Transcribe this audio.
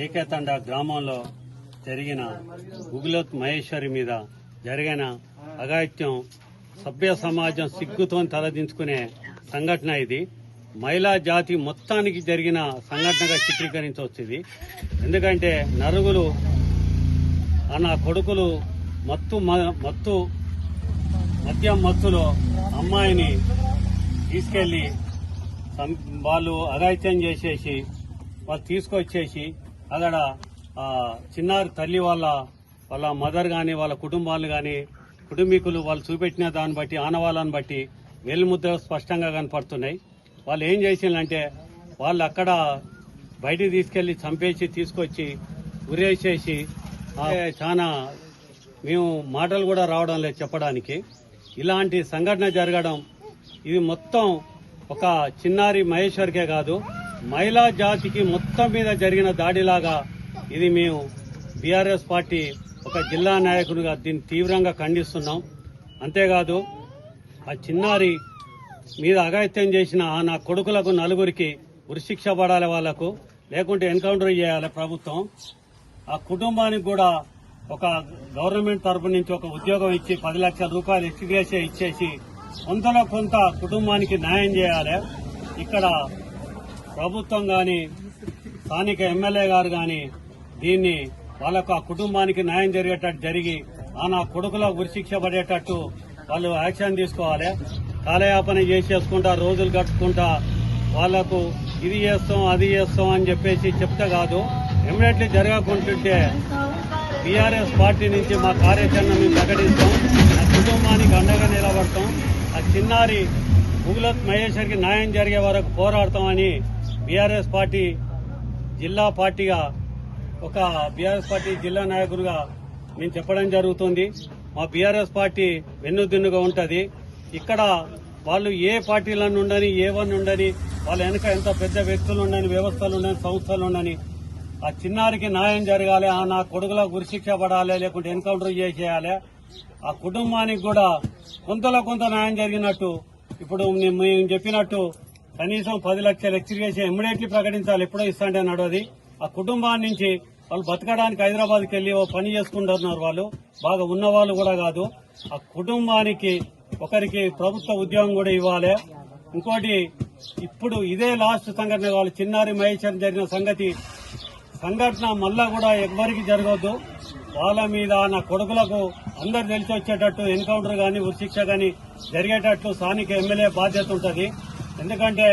ఏకేతండ గ్రామంలో జరిగిన గుగులోత్ మహేశ్వరి మీద జరిగిన అఘాయిత్యం సభ్య సమాజం సిగ్గుతో తలదించుకునే సంఘటన ఇది. మహిళా జాతి మొత్తానికి జరిగిన సంఘటనగా చిత్రీకరించవచ్చు. ఎందుకంటే నరుగులు అన్న కొడుకులు మద్యం మత్తులో అమ్మాయిని తీసుకెళ్లి వాళ్ళు అఘాయిత్యం చేసేసి వాళ్ళు తీసుకొచ్చేసి అక్కడ చిన్నారి తల్లి వాళ్ళ మదర్ గాని వాళ్ళ కుటుంబాలు గాని కుటుంబీకులు వాళ్ళు చూపెట్టిన దాన్ని బట్టి ఆనవాళ్ళని బట్టి వేలిముద్ర స్పష్టంగా కనపడుతున్నాయి. వాళ్ళు ఏం చేసిందంటే వాళ్ళు అక్కడ బయటికి తీసుకెళ్లి చంపేసి తీసుకొచ్చి ఉరేసేసి చాలా మేము మాటలు కూడా రావడం లేదు చెప్పడానికి. ఇలాంటి సంఘటన జరగడం ఇది మొత్తం ఒక చిన్నారి మహేశ్వర్కే కాదు మహిళా జాతికి మొత్తం మీద జరిగిన దాడిలాగా ఇది మేము బీఆర్ఎస్ పార్టీ ఒక జిల్లా నాయకుడిగా దీన్ని తీవ్రంగా ఖండిస్తున్నాం. అంతేకాదు ఆ చిన్నారి మీద అఘాయిత్యం చేసిన నా కొడుకులకు నలుగురికి ఉరిశిక్ష పడాలి, వాళ్లకు లేకుంటే ఎన్కౌంటర్ చేయాలి ప్రభుత్వం. ఆ కుటుంబానికి కూడా ఒక గవర్నమెంట్ తరఫు నుంచి ఒక ఉద్యోగం ఇచ్చి 10 లక్షల రూపాయలు ఎక్స్గ్రేషియా ఇచ్చేసి కొంతలో కొంత కుటుంబానికి న్యాయం చేయాలి. ఇక్కడ ప్రభుత్వం గాని స్థానిక ఎమ్మెల్యే గారు గాని దీన్ని వాళ్ళకు ఆ కుటుంబానికి న్యాయం జరిగేటట్టు జరిగి నా కొడుకుల ఉరిశిక్ష పడేటట్టు వాళ్ళు యాక్షన్ తీసుకోవాలి. కాలయాపన చేసేసుకుంటా రోజులు గడుపుకుంటా వాళ్లకు ఇది చేస్తాం అది చేస్తాం అని చెప్పేసి చెప్తే కాదు, ఇమ్మీడియట్లీ జరగకుంటుంటే బీఆర్ఎస్ పార్టీ నుంచి మా కార్యాచరణ మేము ప్రకటిస్తాం. ఆ కుటుంబానికి అండగా నిలబడతాం. ఆ చిన్నారి గుగులోత్ మహేశ్వరికి న్యాయం జరిగే వరకు పోరాడతామని బీఆర్ఎస్ పార్టీ జిల్లా పార్టీగా ఒక బీఆర్ఎస్ పార్టీ జిల్లా నాయకుడిగా మేము చెప్పడం జరుగుతుంది. మా బీఆర్ఎస్ పార్టీ వెన్నుదిన్నుగా ఉంటది. ఇక్కడ వాళ్ళు ఏ పార్టీలను ఉండని ఏవన్నీ ఉండని వాళ్ళ వెనక ఎంత పెద్ద వ్యక్తులు ఉండని వ్యవస్థలు ఉండని సంస్థలు ఉండని ఆ చిన్నారికి న్యాయం జరగాలి, నా కొడుకులకు ఉరిశిక్ష పడాలి, లేకుంటే ఎన్కౌంటర్ చేసేయాలి. ఆ కుటుంబానికి కూడా కొంతలో కొంత న్యాయం జరిగినట్టు ఇప్పుడు మేము చెప్పినట్టు కనీసం 10 లక్షల ఎక్స్గ్రేషియా ఇమ్మీడియట్లీ ప్రకటించాలి. ఎప్పుడో ఇస్తాంటే నడవది. ఆ కుటుంబాన్ని నుంచి వాళ్ళు బతకడానికి హైదరాబాద్కి వెళ్లి పని చేసుకుంటున్నారు. వాళ్ళు బాగా ఉన్నవాళ్ళు కూడా కాదు. ఆ కుటుంబానికి ఒకరికి ప్రభుత్వ ఉద్యోగం కూడా ఇవ్వాలి. ఇంకోటి ఇప్పుడు ఇదే లాస్ట్ సంఘటన వాళ్ళు చిన్నారి మహేశ్వర్ జరిగిన సంఘటన మళ్ళా కూడా ఎవ్వరికి జరగద్దు. వాళ్ళ మీద నా కొడుకులకు అందరు తెలిసి వచ్చేటట్టు ఎన్కౌంటర్ గాని ఉరిశిక్ష గాని జరిగేటట్లు స్థానిక ఎమ్మెల్యే బాధ్యత ఉంటుంది. ఎందుకంటే